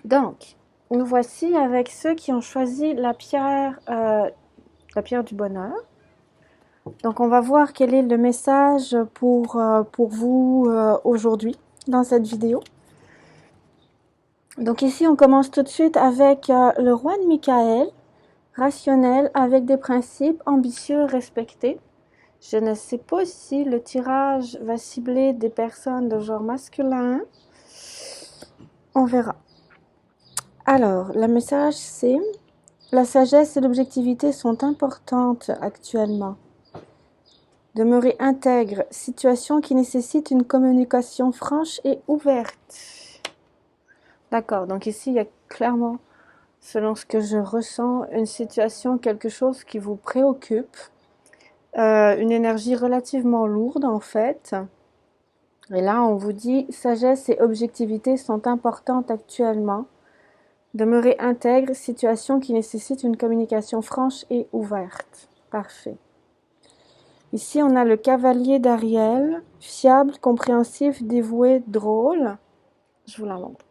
Donc, nous voici avec ceux qui ont choisi la pierre du bonheur. Donc, on va voir quel est le message pour vous aujourd'hui dans cette vidéo. Donc ici, on commence tout de suite avec le roi de Michael, rationnel, avec des principes ambitieux, respectés. Je ne sais pas si le tirage va cibler des personnes de genre masculin. On verra. Alors, le message c'est: la sagesse et l'objectivité sont importantes actuellement. Demeurer intègre, situation qui nécessite une communication franche et ouverte. D'accord, donc ici, il y a clairement, selon ce que je ressens, une situation, quelque chose qui vous préoccupe, une énergie relativement lourde en fait. Et là, on vous dit, sagesse et objectivité sont importantes actuellement. Demeurer intègre, situation qui nécessite une communication franche et ouverte. Parfait. Ici, on a le cavalier d'Ariel, fiable, compréhensif, dévoué, drôle. Je vous la montre.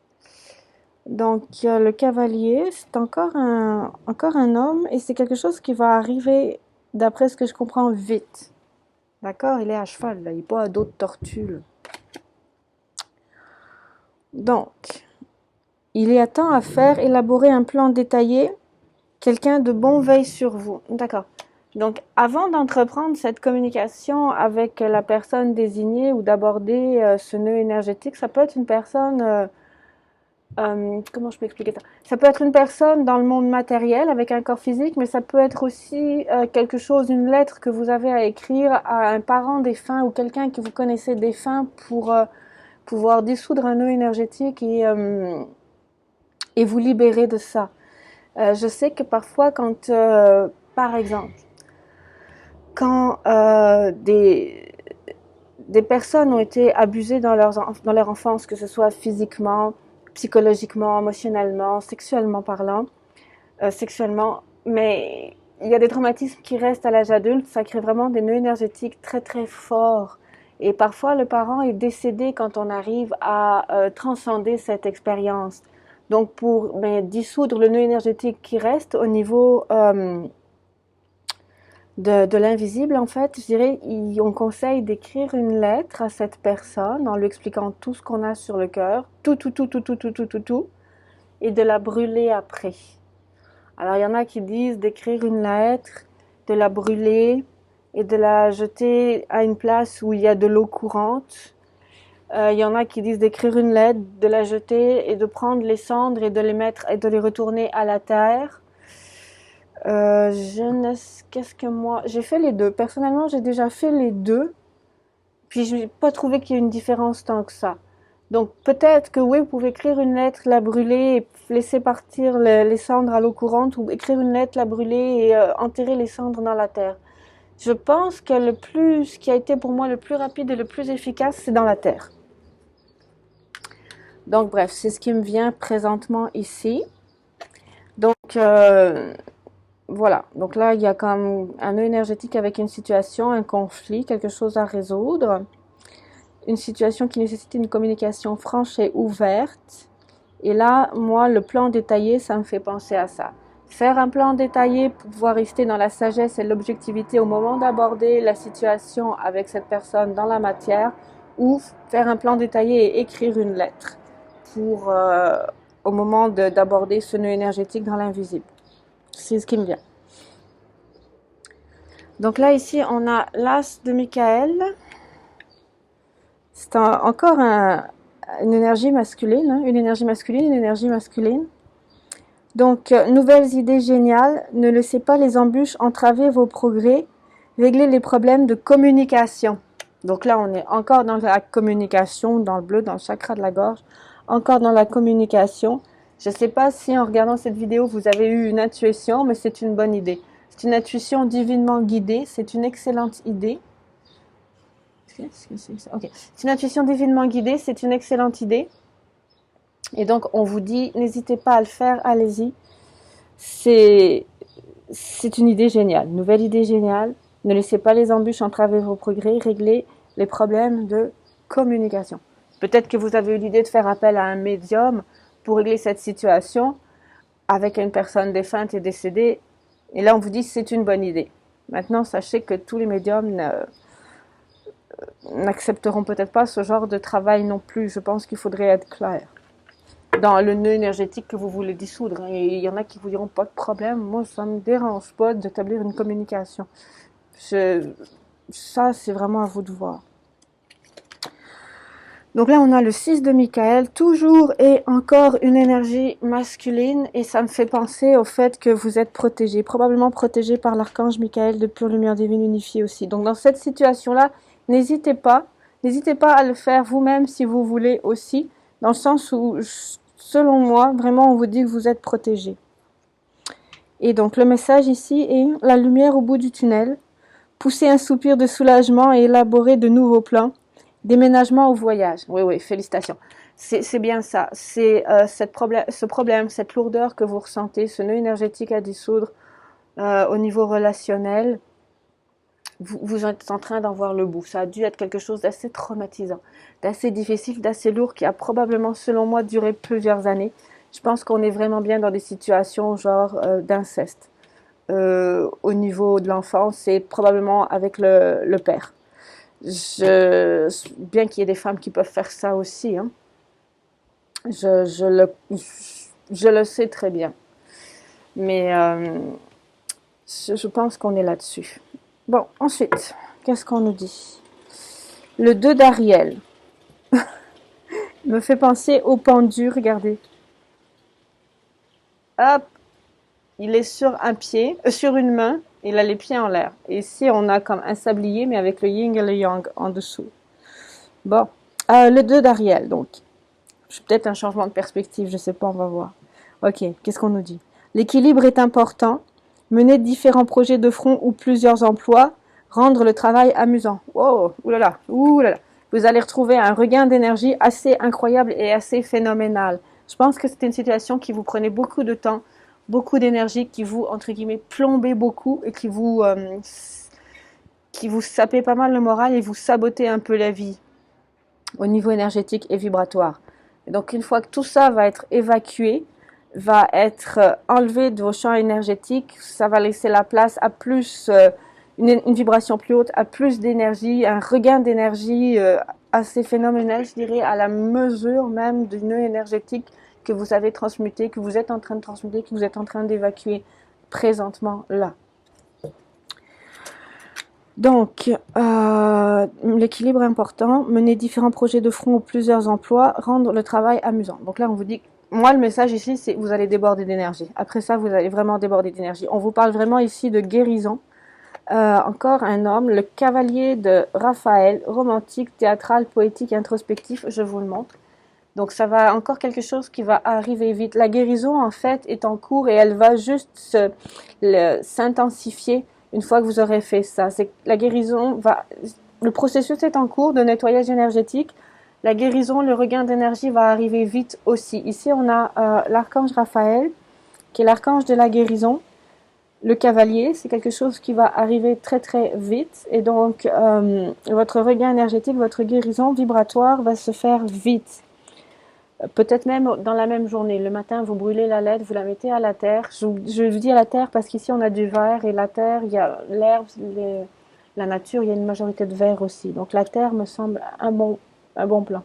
Donc, le cavalier, c'est encore un homme et c'est quelque chose qui va arriver, d'après ce que je comprends, vite. D'accord? Il est à cheval, là. Il n'est pas à dos de tortue, là. Donc, il y a tant à faire, élaborer un plan détaillé. Quelqu'un de bon veille sur vous. D'accord. Donc, avant d'entreprendre cette communication avec la personne désignée ou d'aborder ce nœud énergétique, ça peut être une personne... comment je peux expliquer ça? Ça peut être une personne dans le monde matériel avec un corps physique, mais ça peut être aussi quelque chose, une lettre que vous avez à écrire à un parent défunt ou quelqu'un que vous connaissez défunt pour pouvoir dissoudre un nœud énergétique et vous libérer de ça. Je sais que parfois quand, par exemple, quand des personnes ont été abusées dans leur enfance, que ce soit physiquement, psychologiquement, émotionnellement, sexuellement parlant, mais il y a des traumatismes qui restent à l'âge adulte, ça crée vraiment des nœuds énergétiques très très forts. Et parfois, le parent est décédé quand on arrive à transcender cette expérience. Donc, pour dissoudre le nœud énergétique qui reste au niveau de l'invisible, en fait, je dirais, on conseille d'écrire une lettre à cette personne en lui expliquant tout ce qu'on a sur le cœur, tout, et de la brûler après. Alors, il y en a qui disent d'écrire une lettre, de la brûler et de la jeter à une place où il y a de l'eau courante. Il y en a qui disent d'écrire une lettre, de la jeter et de prendre les cendres et de les mettre et de les retourner à la terre. Qu'est-ce que moi... J'ai fait les deux. Personnellement, j'ai déjà fait les deux. Puis, je n'ai pas trouvé qu'il y ait une différence tant que ça. Donc, peut-être que oui, vous pouvez écrire une lettre, la brûler et laisser partir les cendres à l'eau courante, ou écrire une lettre, la brûler et enterrer les cendres dans la terre. Je pense que ce qui a été pour moi le plus rapide et le plus efficace, c'est dans la terre. Donc, bref, c'est ce qui me vient présentement ici. Donc, voilà. Donc là, il y a comme un nœud énergétique avec une situation, un conflit, quelque chose à résoudre. Une situation qui nécessite une communication franche et ouverte. Et là, moi, le plan détaillé, ça me fait penser à ça. Faire un plan détaillé pour pouvoir rester dans la sagesse et l'objectivité au moment d'aborder la situation avec cette personne dans la matière, ou faire un plan détaillé et écrire une lettre pour au moment d'aborder ce nœud énergétique dans l'invisible. C'est ce qui me vient. Donc là, ici, on a l'As de Michael. C'est encore une énergie masculine, hein, une énergie masculine. Donc, nouvelles idées géniales, ne laissez pas les embûches entraver vos progrès, réglez les problèmes de communication. Donc là, on est encore dans la communication, dans le bleu, dans le chakra de la gorge, encore dans la communication. Je ne sais pas si en regardant cette vidéo, vous avez eu une intuition, mais c'est une bonne idée. C'est une intuition divinement guidée, c'est une excellente idée. Okay. C'est une intuition divinement guidée, c'est une excellente idée. Et donc, on vous dit, n'hésitez pas à le faire, allez-y. C'est une idée géniale, une nouvelle idée géniale. Ne laissez pas les embûches entraver vos progrès, réglez les problèmes de communication. Peut-être que vous avez eu l'idée de faire appel à un médium pour régler cette situation avec une personne défunte et décédée. Et là, on vous dit que c'est une bonne idée. Maintenant, sachez que tous les médiums n'accepteront peut-être pas ce genre de travail non plus. Je pense qu'il faudrait être clair dans le nœud énergétique que vous voulez dissoudre. Et il y en a qui vous diront pas de problème. Moi, ça me dérange pas d'établir une communication. Ça, c'est vraiment à vous de voir. Donc là, on a le 6 de Michael, toujours et encore une énergie masculine, et ça me fait penser au fait que vous êtes protégé, probablement protégé par l'archange Michael de pure lumière divine unifiée aussi. Donc dans cette situation-là, n'hésitez pas à le faire vous-même si vous voulez aussi, dans le sens où, selon moi, vraiment, on vous dit que vous êtes protégé. Et donc le message ici est la lumière au bout du tunnel, pousser un soupir de soulagement et élaborer de nouveaux plans. Déménagement au voyage. Oui, félicitations. C'est bien ça. C'est ce problème, cette lourdeur que vous ressentez, ce nœud énergétique à dissoudre au niveau relationnel. Vous êtes en train d'en voir le bout. Ça a dû être quelque chose d'assez traumatisant, d'assez difficile, d'assez lourd, qui a probablement, selon moi, duré plusieurs années. Je pense qu'on est vraiment bien dans des situations genre d'inceste. Au niveau de l'enfant, c'est probablement avec le père. Bien qu'il y ait des femmes qui peuvent faire ça aussi, hein. Je le sais très bien. Mais je pense qu'on est là-dessus. Bon, ensuite, qu'est-ce qu'on nous dit? Le 2 d'Ariel me fait penser au pendu, regardez. Hop, il est sur un pied, sur une main, il a les pieds en l'air. Et ici, on a comme un sablier, mais avec le yin et le yang en dessous. Bon, le 2 d'Ariel, donc. Peut-être un changement de perspective, je sais pas, on va voir. Ok, qu'est-ce qu'on nous dit? L'équilibre est important. Mener différents projets de front ou plusieurs emplois. Rendre le travail amusant. Oh, oulala, oulala. Vous allez retrouver un regain d'énergie assez incroyable et assez phénoménal. Je pense que c'était une situation qui vous prenait beaucoup de temps, beaucoup d'énergie, qui vous, entre guillemets, plombait beaucoup et qui vous sapait pas mal le moral et vous sabotait un peu la vie au niveau énergétique et vibratoire. Et donc, une fois que tout ça va être évacué, va être enlevé de vos champs énergétiques, ça va laisser la place à plus, une vibration plus haute, à plus d'énergie, un regain d'énergie assez phénoménal, je dirais, à la mesure même du nœud énergétique que vous avez transmuté, que vous êtes en train de transmuter, que vous êtes en train d'évacuer présentement là. Donc, l'équilibre est important, mener différents projets de front ou plusieurs emplois, rendre le travail amusant. Donc là, on vous dit, moi, le message ici, c'est vous allez déborder d'énergie. Après ça, vous allez vraiment déborder d'énergie. On vous parle vraiment ici de guérison. Encore un homme, le cavalier de Raphaël, romantique, théâtral, poétique, introspectif, je vous le montre. Donc ça va encore quelque chose qui va arriver vite. La guérison, en fait, est en cours et elle va juste s'intensifier une fois que vous aurez fait ça. C'est la guérison le processus est en cours de nettoyage énergétique. La guérison, le regain d'énergie va arriver vite aussi. Ici, on a l'archange Raphaël, qui est l'archange de la guérison. Le cavalier, c'est quelque chose qui va arriver très très vite. Et donc, votre regain énergétique, votre guérison vibratoire va se faire vite. Peut-être même dans la même journée. Le matin, vous brûlez la lettre, vous la mettez à la terre. Je vous dis à la terre parce qu'ici, on a du verre et la terre, il y a l'herbe, la nature, il y a une majorité de verre aussi. Donc, la terre me semble un bon plan.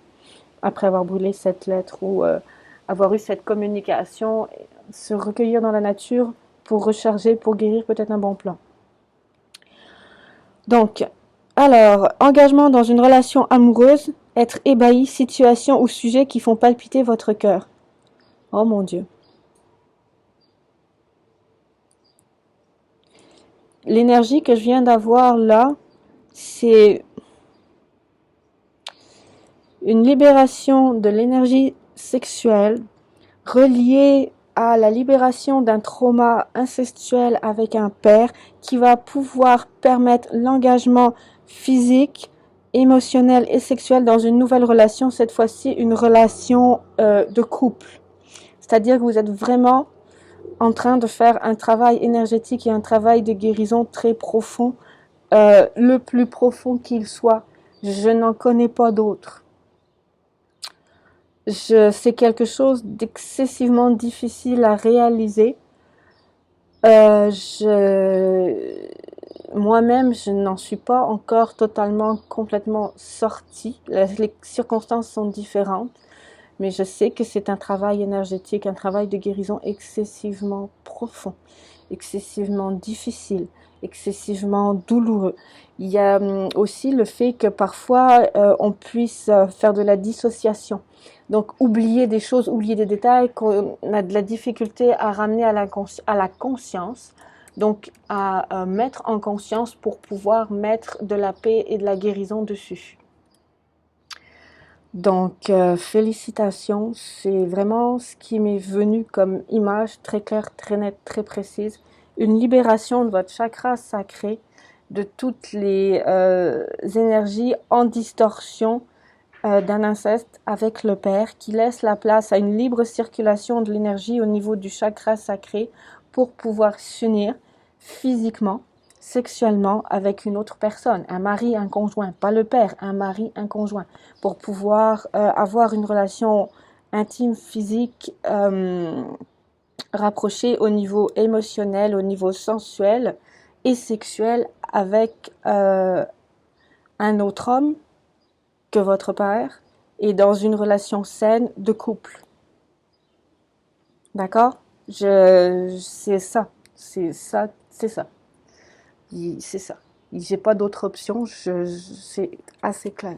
Après avoir brûlé cette lettre ou avoir eu cette communication, se recueillir dans la nature pour recharger, pour guérir, peut-être un bon plan. Donc, alors, engagement dans une relation amoureuse, être ébahi, situation ou sujet qui font palpiter votre cœur. Oh mon Dieu. L'énergie que je viens d'avoir là, c'est une libération de l'énergie sexuelle reliée à la libération d'un trauma incestuel avec un père qui va pouvoir permettre l'engagement physique, émotionnel et sexuel dans une nouvelle relation, cette fois-ci une relation de couple. C'est-à-dire que vous êtes vraiment en train de faire un travail énergétique et un travail de guérison très profond, le plus profond qu'il soit. Je n'en connais pas d'autre. C'est quelque chose d'excessivement difficile à réaliser. Moi-même, je n'en suis pas encore totalement, complètement sortie. Les circonstances sont différentes, mais je sais que c'est un travail énergétique, un travail de guérison excessivement profond, excessivement difficile, excessivement douloureux. Il y a aussi le fait que parfois on puisse faire de la dissociation. Donc oublier des choses, oublier des détails qu'on a de la difficulté à ramener à la conscience. Donc à mettre en conscience pour pouvoir mettre de la paix et de la guérison dessus. Donc félicitations, c'est vraiment ce qui m'est venu comme image très claire, très nette, très précise. Une libération de votre chakra sacré, de toutes les énergies en distorsion d'un inceste avec le père, qui laisse la place à une libre circulation de l'énergie au niveau du chakra sacré pour pouvoir s'unir physiquement, sexuellement avec une autre personne, un mari, un conjoint, pas le père, un mari, un conjoint, pour pouvoir avoir une relation intime, physique, rapprochée au niveau émotionnel, au niveau sensuel et sexuel avec un autre homme que votre père et dans une relation saine de couple. D'accord? C'est ça. C'est ça. C'est ça. C'est ça. J'ai pas d'autre option. C'est assez clair.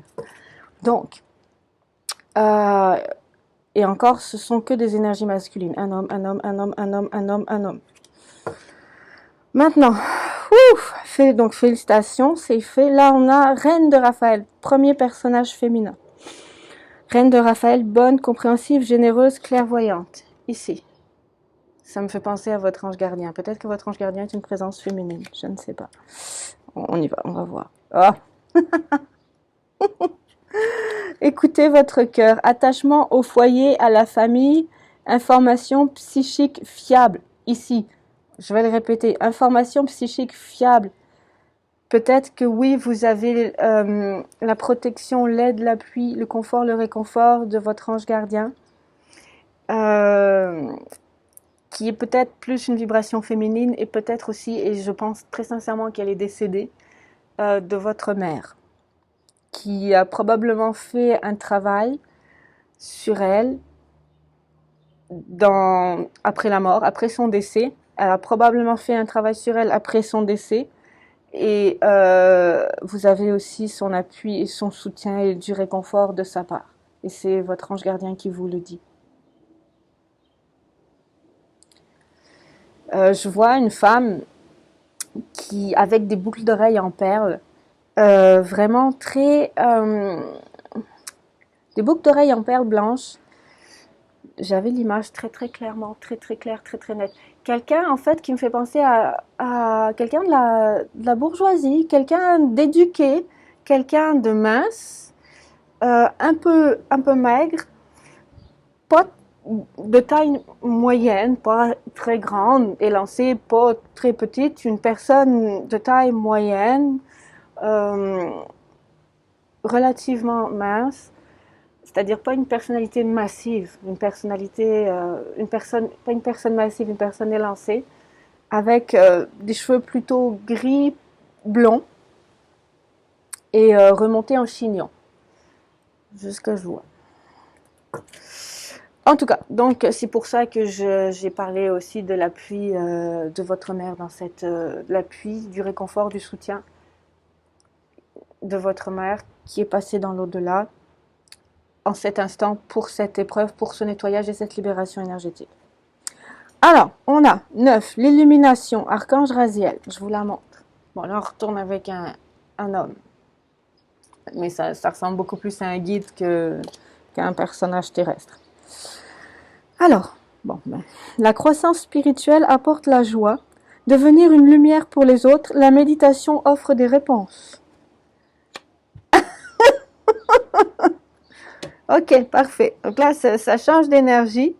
Donc, et encore, ce sont que des énergies masculines. Un homme, un homme, un homme, un homme, un homme, un homme. Maintenant, donc félicitations, c'est fait. Là, on a Reine de Raphaël, premier personnage féminin. Reine de Raphaël, bonne, compréhensive, généreuse, clairvoyante. Ici. Ça me fait penser à votre ange gardien. Peut-être que votre ange gardien est une présence féminine. Je ne sais pas. On y va, on va voir. Oh. Écoutez votre cœur. Attachement au foyer, à la famille. Information psychique fiable. Ici. Je vais le répéter. Information psychique fiable. Peut-être que oui, vous avez la protection, l'aide, l'appui, le confort, le réconfort de votre ange gardien. Qui est peut-être plus une vibration féminine et peut-être aussi, et je pense très sincèrement qu'elle est décédée, de votre mère, qui a probablement fait un travail sur elle après la mort, après son décès. Elle a probablement fait un travail sur elle après son décès. Et vous avez aussi son appui et son soutien et du réconfort de sa part. Et c'est votre ange gardien qui vous le dit. Je vois une femme qui, avec des boucles d'oreilles en perles, vraiment très... des boucles d'oreilles en perles blanches. J'avais l'image très très clairement, très très claire, très très nette. Quelqu'un en fait qui me fait penser à quelqu'un de la bourgeoisie, quelqu'un d'éduqué, quelqu'un de mince, un peu maigre, pas de taille moyenne, pas très grande, élancée, pas très petite, une personne de taille moyenne, relativement mince, c'est-à-dire pas une personnalité massive, pas une personne massive, une personne élancée, avec des cheveux plutôt gris, blonds, et remontés en chignon, jusqu'à je vois. En tout cas, donc c'est pour ça que j'ai parlé aussi de l'appui de votre mère dans l'appui, du réconfort, du soutien de votre mère qui est passée dans l'au-delà en cet instant pour cette épreuve, pour ce nettoyage et cette libération énergétique. Alors, on a 9, l'illumination, Archange Raziel, je vous la montre. Bon, là on retourne avec un homme, mais ça ressemble beaucoup plus à un guide qu'à un personnage terrestre. Alors, la croissance spirituelle apporte la joie, devenir une lumière pour les autres, la méditation offre des réponses. Ok, parfait. Donc là, ça change d'énergie.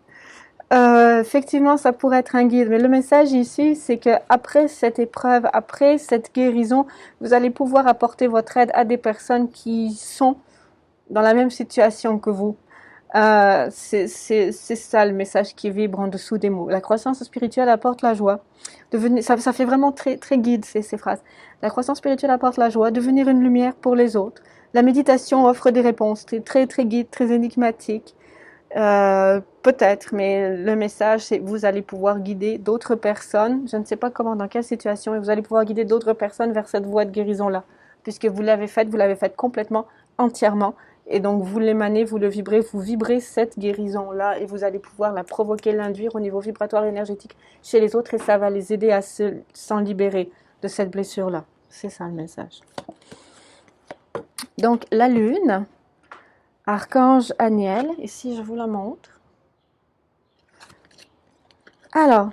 Effectivement, ça pourrait être un guide, mais le message ici, c'est que après cette épreuve, après cette guérison, vous allez pouvoir apporter votre aide à des personnes qui sont dans la même situation que vous. C'est ça le message qui vibre en dessous des mots. La croissance spirituelle apporte la joie. Ça fait vraiment très, très guide ces phrases. La croissance spirituelle apporte la joie, devenir une lumière pour les autres. La méditation offre des réponses très, très guides, très énigmatiques. Peut-être, mais le message, c'est vous allez pouvoir guider d'autres personnes. Je ne sais pas comment, dans quelle situation, et vous allez pouvoir guider d'autres personnes vers cette voie de guérison-là. Puisque vous l'avez faite complètement, entièrement. Et donc, vous l'émanez, vous le vibrez, vous vibrez cette guérison-là et vous allez pouvoir la provoquer, l'induire au niveau vibratoire et énergétique chez les autres et ça va les aider à s'en libérer de cette blessure-là. C'est ça le message. Donc, la lune, archange Aniel, ici je vous la montre. Alors,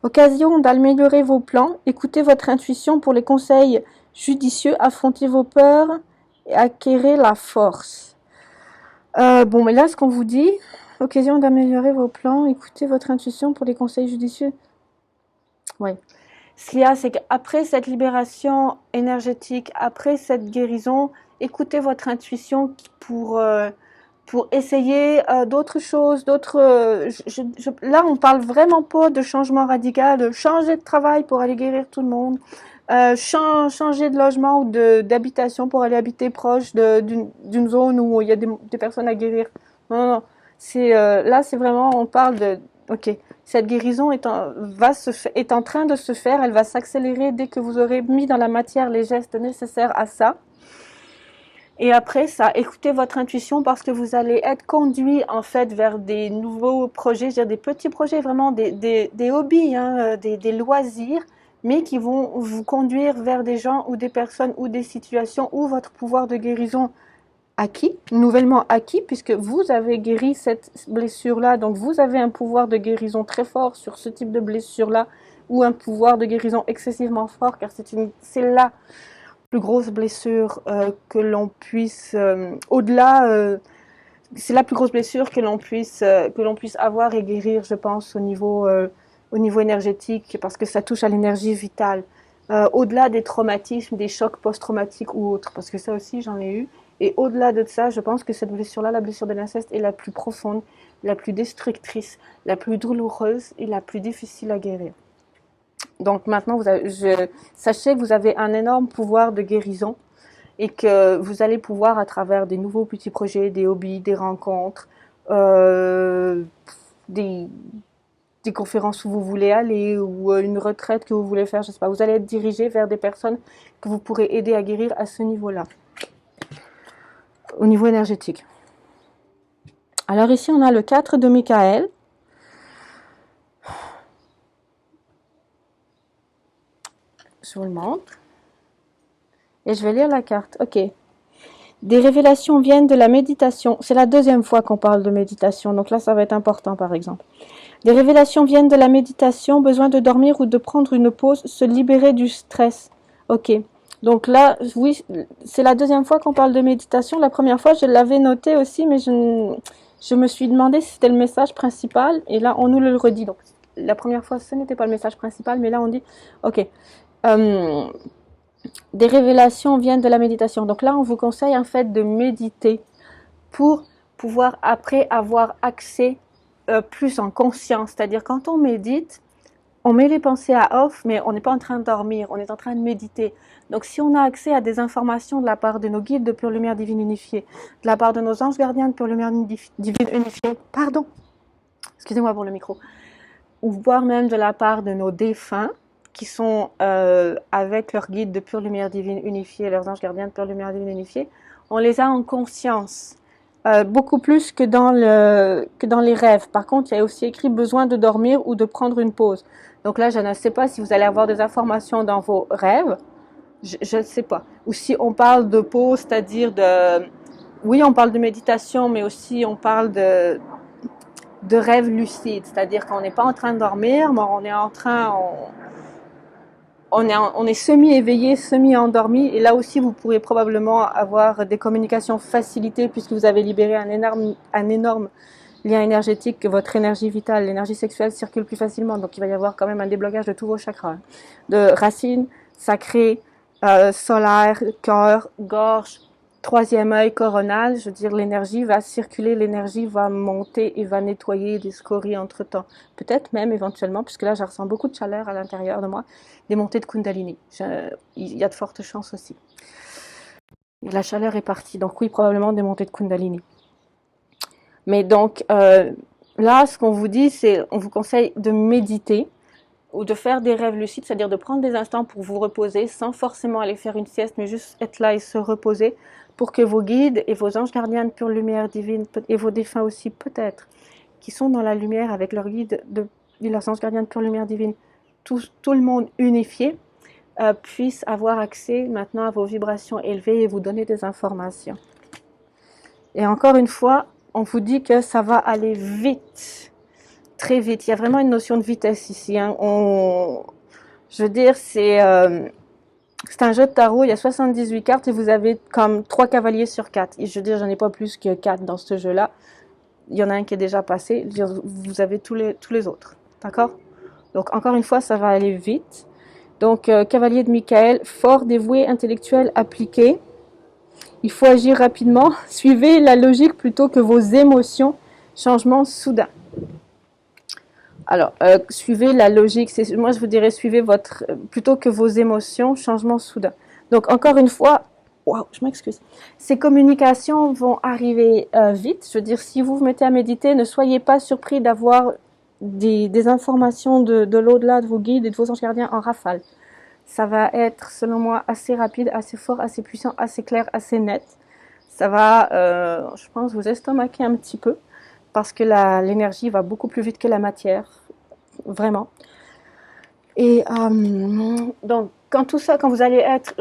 occasion d'améliorer vos plans, écoutez votre intuition pour les conseils judicieux, affrontez vos peurs et acquérez la force. Bon, mais là, ce qu'on vous dit, occasion d'améliorer vos plans, écoutez votre intuition pour les conseils judicieux. Oui. Ce qu'il y a, c'est qu'après cette libération énergétique, après cette guérison, écoutez votre intuition pour essayer d'autres choses, là, on parle vraiment pas de changement radical, de changer de travail pour aller guérir tout le monde. Changer de logement ou d'habitation pour aller habiter proche d'une zone où il y a des personnes à guérir. Non, non, non. Là, c'est vraiment, on parle de, ok, cette guérison est en train de se faire, elle va s'accélérer dès que vous aurez mis dans la matière les gestes nécessaires à ça. Et après ça, écoutez votre intuition parce que vous allez être conduit en fait vers des nouveaux projets, je veux dire des petits projets, vraiment des hobbies, hein, des loisirs, mais qui vont vous conduire vers des gens ou des personnes ou des situations où votre pouvoir de guérison acquis, nouvellement acquis, puisque vous avez guéri cette blessure-là, donc vous avez un pouvoir de guérison très fort sur ce type de blessure-là, ou un pouvoir de guérison excessivement fort, car c'est la plus grosse blessure que l'on puisse, c'est la plus grosse blessure que l'on puisse avoir et guérir, je pense, au niveau énergétique, parce que ça touche à l'énergie vitale. Au-delà des traumatismes, des chocs post-traumatiques ou autres, parce que ça aussi j'en ai eu. Et au-delà de ça, je pense que cette blessure-là, la blessure de l'inceste, est la plus profonde, la plus destructrice, la plus douloureuse et la plus difficile à guérir. Donc maintenant, sachez que vous avez un énorme pouvoir de guérison et que vous allez pouvoir, à travers des nouveaux petits projets, des hobbies, des rencontres, des conférences où vous voulez aller ou une retraite que vous voulez faire, je sais pas, vous allez être dirigé vers des personnes que vous pourrez aider à guérir à ce niveau-là, au niveau énergétique. Alors ici, on a le 4 de Michael. Je vous le montre. Et je vais lire la carte. Ok. Des révélations viennent de la méditation. C'est la deuxième fois qu'on parle de méditation. Donc là, ça va être important, par exemple. Des révélations viennent de la méditation. Besoin de dormir ou de prendre une pause. Se libérer du stress. Ok. Donc là, oui, c'est la deuxième fois qu'on parle de méditation. La première fois, je l'avais noté aussi, mais je me suis demandé si c'était le message principal. Et là, on nous le redit. Donc, la première fois, ce n'était pas le message principal, mais là, on dit, ok. Des révélations viennent de la méditation. Donc là, on vous conseille en fait de méditer pour pouvoir après avoir accès plus en conscience. C'est-à-dire quand on médite, on met les pensées à off, mais on n'est pas en train de dormir, on est en train de méditer. Donc si on a accès à des informations de la part de nos guides de pure lumière divine unifiée, de la part de nos anges gardiens de pure lumière divine unifiée, pardon, excusez-moi pour le micro, ou voire même de la part de nos défunts, qui sont avec leur guide de pure lumière divine unifiée, leurs anges gardiens de pure lumière divine unifiée, on les a en conscience, beaucoup plus que dans les rêves. Par contre, il y a aussi écrit besoin de dormir ou de prendre une pause. Donc là, je ne sais pas si vous allez avoir des informations dans vos rêves, je ne sais pas. Ou si on parle de pause, c'est-à-dire oui, on parle de méditation, mais aussi on parle de rêve lucide, c'est-à-dire qu'on n'est pas en train de dormir, mais on est semi-éveillé, semi-endormi, et là aussi vous pourrez probablement avoir des communications facilitées puisque vous avez libéré un énorme lien énergétique, que votre énergie vitale, l'énergie sexuelle circule plus facilement, donc il va y avoir quand même un déblocage de tous vos chakras, de racines, sacrées, solaires, cœur, gorge, troisième œil coronal, je veux dire, l'énergie va circuler, l'énergie va monter et va nettoyer des scories entre-temps. Peut-être même éventuellement, puisque là, je ressens beaucoup de chaleur à l'intérieur de moi, des montées de Kundalini. Il y a de fortes chances aussi. La chaleur est partie, donc oui, probablement des montées de Kundalini. Mais donc, là, ce qu'on vous dit, c'est, on vous conseille de méditer ou de faire des rêves lucides, c'est-à-dire de prendre des instants pour vous reposer, sans forcément aller faire une sieste, mais juste être là et se reposer, pour que vos guides et vos anges gardiens de pure lumière divine, et vos défunts aussi peut-être, qui sont dans la lumière avec leurs guides et leurs anges gardiens de pure lumière divine, tout le monde unifié, puisse avoir accès maintenant à vos vibrations élevées et vous donner des informations. Et encore une fois, on vous dit que ça va aller vite, très vite. Il y a vraiment une notion de vitesse ici. Hein. Je veux dire, c'est un jeu de tarot, il y a 78 cartes et vous avez comme 3 cavaliers sur 4. Et je veux dire, j'en ai pas plus que 4 dans ce jeu-là. Il y en a un qui est déjà passé, vous avez tous les autres. D'accord? Donc, encore une fois, ça va aller vite. Donc, cavalier de Michael, fort, dévoué, intellectuel, appliqué. Il faut agir rapidement. Suivez la logique plutôt que vos émotions. Changement soudain. Alors, suivez la logique. Moi, je vous dirais, suivez plutôt que vos émotions. Changement soudain. Donc, encore une fois, wow, je m'excuse. Ces communications vont arriver vite. Je veux dire, si vous vous mettez à méditer, ne soyez pas surpris d'avoir des informations de l'au-delà de vos guides et de vos anges gardiens en rafale. Ça va être, selon moi, assez rapide, assez fort, assez puissant, assez clair, assez net. Ça va, je pense, vous estomaquer un petit peu parce que l'énergie va beaucoup plus vite que la matière, vraiment. Et donc, quand vous allez être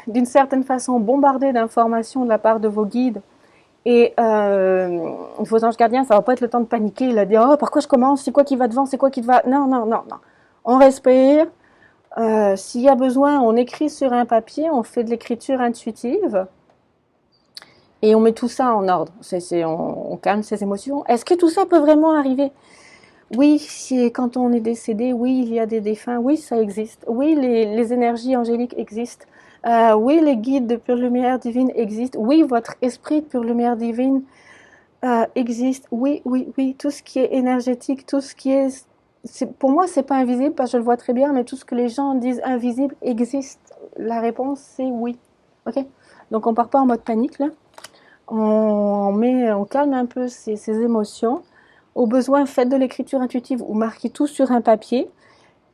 d'une certaine façon bombardé d'informations de la part de vos guides et vos anges gardiens, ça va pas être le temps de paniquer, de dire oh par quoi je commence, c'est quoi qui va devant, c'est quoi qui va, non. On respire. S'il y a besoin, on écrit sur un papier, on fait de l'écriture intuitive et on met tout ça en ordre. On calme ses émotions. Est-ce que tout ça peut vraiment arriver? Oui, quand on est décédé, oui, il y a des défunts, oui, ça existe. Oui, les énergies angéliques existent. Oui, les guides de pure lumière divine existent. Oui, votre esprit de pure lumière divine existe. Oui, tout ce qui est énergétique, tout ce qui est pour moi, c'est pas invisible parce que je le vois très bien, mais tout ce que les gens disent invisible existe. La réponse, c'est oui. Ok? Donc, on part pas en mode panique, là. On calme un peu ses émotions. Au besoin, faites de l'écriture intuitive ou marquez tout sur un papier.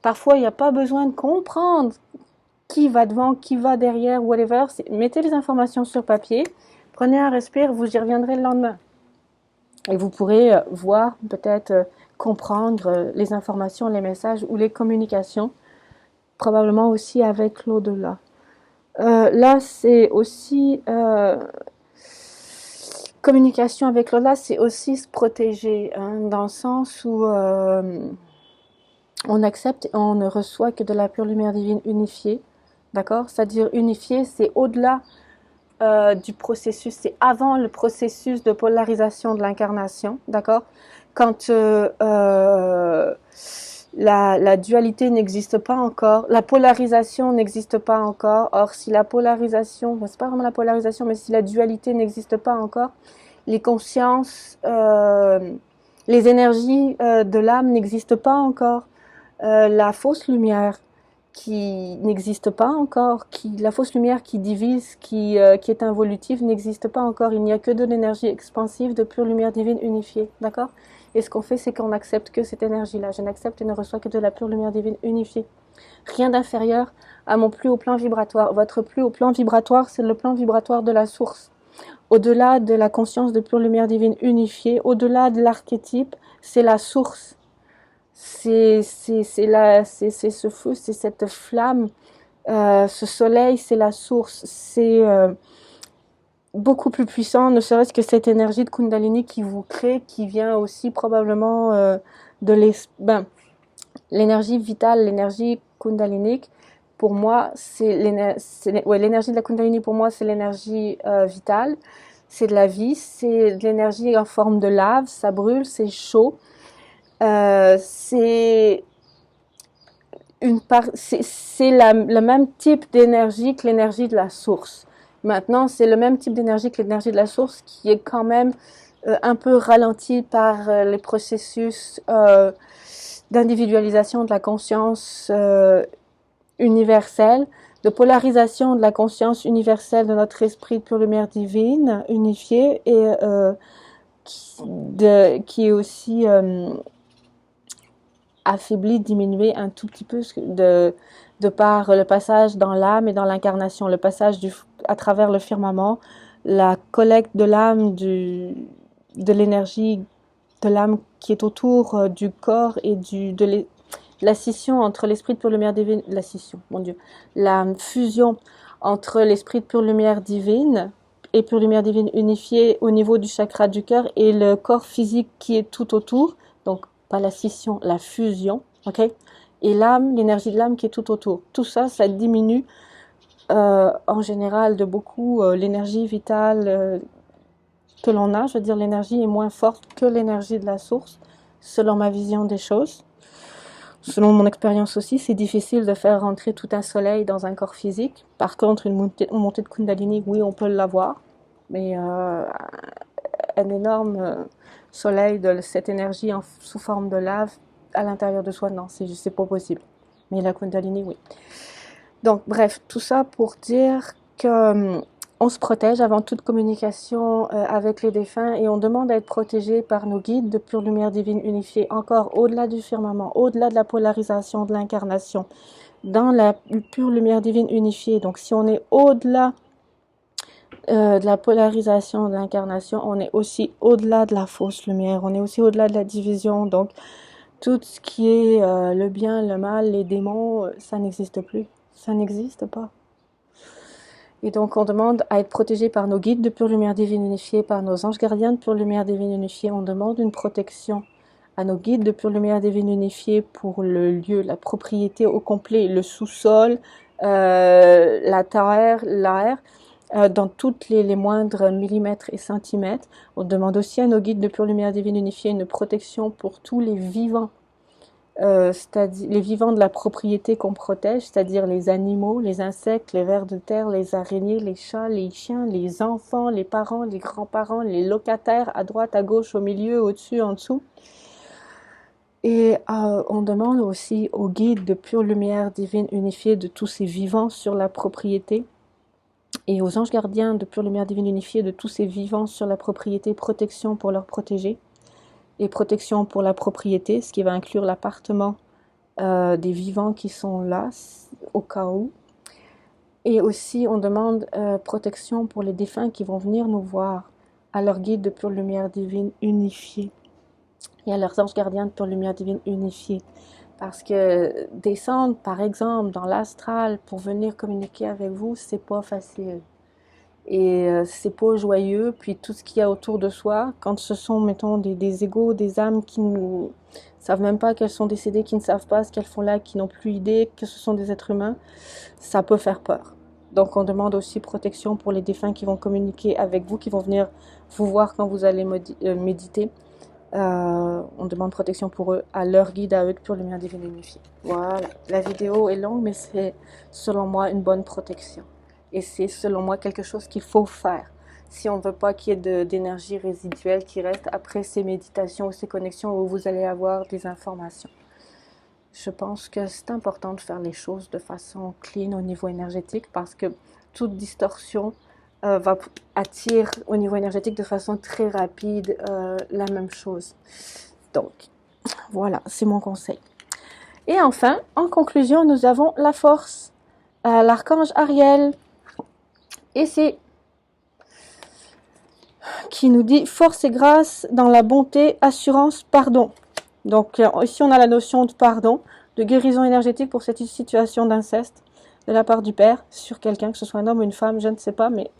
Parfois, il n'y a pas besoin de comprendre qui va devant, qui va derrière, whatever. Mettez les informations sur papier. Prenez un respire, vous y reviendrez le lendemain. Et vous pourrez voir, peut-être comprendre les informations, les messages ou les communications, probablement aussi avec l'au-delà. Là, c'est aussi communication avec l'au-delà, c'est aussi se protéger, hein, dans le sens où on accepte et on ne reçoit que de la pure lumière divine unifiée, d'accord? C'est-à-dire unifiée, c'est au-delà du processus, c'est avant le processus de polarisation de l'incarnation, d'accord? Quand la dualité n'existe pas encore, la polarisation n'existe pas encore. Or, si la polarisation, c'est pas vraiment la polarisation, mais si la dualité n'existe pas encore, les consciences, les énergies de l'âme n'existent pas encore. La fausse lumière qui n'existe pas encore, la fausse lumière qui divise, qui est involutive, n'existe pas encore. Il n'y a que de l'énergie expansive, de pure lumière divine unifiée, d'accord? Et ce qu'on fait, c'est qu'on n'accepte que cette énergie-là. Je n'accepte et ne reçois que de la pure lumière divine unifiée. Rien d'inférieur à mon plus haut plan vibratoire. Votre plus haut plan vibratoire, c'est le plan vibratoire de la source. Au-delà de la conscience de pure lumière divine unifiée, au-delà de l'archétype, c'est la source. C'est ce feu, c'est cette flamme, ce soleil, c'est la source, c'est beaucoup plus puissant, ne serait-ce que cette énergie de Kundalini qui vous crée, qui vient aussi probablement de l'énergie vitale, l'énergie kundalinique. Pour moi, l'énergie de la Kundalini, pour moi, c'est l'énergie vitale, c'est de la vie, c'est de l'énergie en forme de lave, ça brûle, c'est chaud. C'est le même type d'énergie que l'énergie de la source. Maintenant, c'est le même type d'énergie que l'énergie de la source qui est quand même un peu ralentie par les processus d'individualisation de la conscience universelle, de polarisation de la conscience universelle de notre esprit de pure lumière divine, unifié, et qui est aussi affaibli, diminué un tout petit peu de par le passage dans l'âme et dans l'incarnation, le passage à travers le firmament, la collecte de l'âme, de l'énergie de l'âme qui est autour du corps et la scission entre l'esprit de pure lumière divine, la scission, mon Dieu, la fusion entre l'esprit de pure lumière divine et pure lumière divine unifiée au niveau du chakra du cœur et le corps physique qui est tout autour, donc pas la scission, la fusion, ok? Et l'âme, l'énergie de l'âme qui est tout autour. Tout ça, ça diminue en général de beaucoup l'énergie vitale que l'on a. Je veux dire, l'énergie est moins forte que l'énergie de la source, selon ma vision des choses. Selon mon expérience aussi, c'est difficile de faire rentrer tout un soleil dans un corps physique. Par contre, une montée de Kundalini, oui, on peut l'avoir. Mais un énorme soleil de cette énergie sous forme de lave à l'intérieur de soi, non, c'est pas possible. Mais la Kundalini, oui. Donc, bref, tout ça pour dire que on se protège avant toute communication avec les défunts et on demande à être protégé par nos guides de pure lumière divine unifiée, encore au-delà du firmament, au-delà de la polarisation de l'incarnation, dans la pure lumière divine unifiée. Donc, si on est au-delà de la polarisation de l'incarnation, on est aussi au-delà de la fausse lumière, on est aussi au-delà de la division. Donc, tout ce qui est le bien, le mal, les démons, ça n'existe plus. Ça n'existe pas. Et donc, on demande à être protégé par nos guides de pure lumière divine unifiée, par nos anges gardiens de pure lumière divine unifiée. On demande une protection à nos guides de pure lumière divine unifiée pour le lieu, la propriété au complet, le sous-sol, la terre, l'air, dans toutes les moindres millimètres et centimètres. On demande aussi à nos guides de pure lumière divine unifiée une protection pour tous les vivants. C'est-à-dire les vivants de la propriété qu'on protège, c'est-à-dire les animaux, les insectes, les vers de terre, les araignées, les chats, les chiens, les enfants, les parents, les grands-parents, les locataires, à droite, à gauche, au milieu, au-dessus, en dessous. Et on demande aussi aux guides de pure lumière divine unifiée de tous ces vivants sur la propriété et aux anges gardiens de pure lumière divine unifiée de tous ces vivants sur la propriété, protection pour leur protéger. Et protection pour la propriété, ce qui va inclure l'appartement des vivants qui sont là, au cas où. Et aussi, on demande protection pour les défunts qui vont venir nous voir, à leur guide de pure lumière divine unifiée, et à leurs anges gardiens de pure lumière divine unifiée. Parce que descendre, par exemple, dans l'astral pour venir communiquer avec vous, c'est pas facile. Et c'est pas joyeux, puis tout ce qu'il y a autour de soi, quand ce sont, mettons, des égos, des âmes qui ne savent même pas qu'elles sont décédées, qui ne savent pas ce qu'elles font là, qui n'ont plus idée que ce sont des êtres humains, ça peut faire peur. Donc on demande aussi protection pour les défunts qui vont communiquer avec vous, qui vont venir vous voir quand vous allez méditer. On demande protection pour eux, à leur guide, à eux de pure lumière divine unifiée. Voilà, la vidéo est longue, mais c'est selon moi une bonne protection. Et c'est selon moi quelque chose qu'il faut faire. Si on ne veut pas qu'il y ait d'énergie résiduelle qui reste après ces méditations ou ces connexions où vous allez avoir des informations. Je pense que c'est important de faire les choses de façon clean au niveau énergétique parce que toute distorsion attire au niveau énergétique de façon très rapide la même chose. Donc, voilà, c'est mon conseil. Et enfin, en conclusion, nous avons la force, l'archange Ariel. Et c'est qui nous dit force et grâce dans la bonté, assurance, pardon. Donc ici on a la notion de pardon, de guérison énergétique pour cette situation d'inceste de la part du père sur quelqu'un, que ce soit un homme ou une femme, je ne sais pas, mais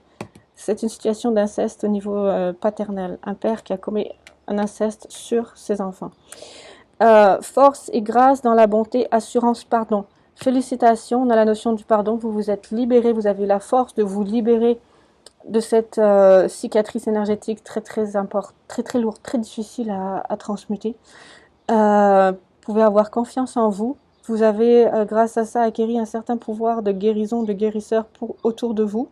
c'est une situation d'inceste au niveau paternel, un père qui a commis un inceste sur ses enfants. Force et grâce dans la bonté, assurance, pardon. Félicitations, on a la notion du pardon, vous vous êtes libéré, vous avez la force de vous libérer de cette cicatrice énergétique très importante, très lourde, très difficile à transmuter. Vous pouvez avoir confiance en vous. Vous avez, grâce à ça, acquéri un certain pouvoir de guérison, de guérisseur autour de vous.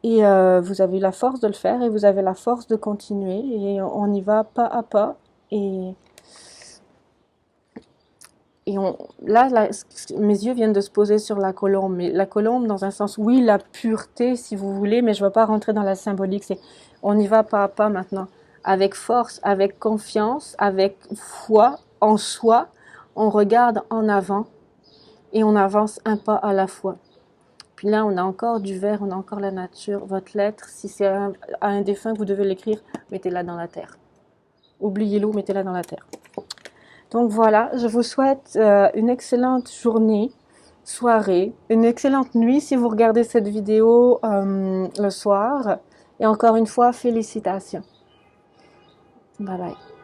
Et vous avez la force de le faire et vous avez la force de continuer. Et on y va pas à pas. Et là, mes yeux viennent de se poser sur la colombe. Mais la colombe, dans un sens, oui, la pureté, si vous voulez, mais je ne veux pas rentrer dans la symbolique. On y va pas à pas maintenant, avec force, avec confiance, avec foi en soi. On regarde en avant et on avance un pas à la fois. Puis là, on a encore du verre, on a encore la nature. Votre lettre, si c'est à un défunt que vous devez l'écrire, mettez-la dans la terre. Oubliez-le, mettez-la dans la terre. Donc voilà, je vous souhaite une excellente journée, soirée, une excellente nuit si vous regardez cette vidéo le soir. Et encore une fois, félicitations. Bye bye.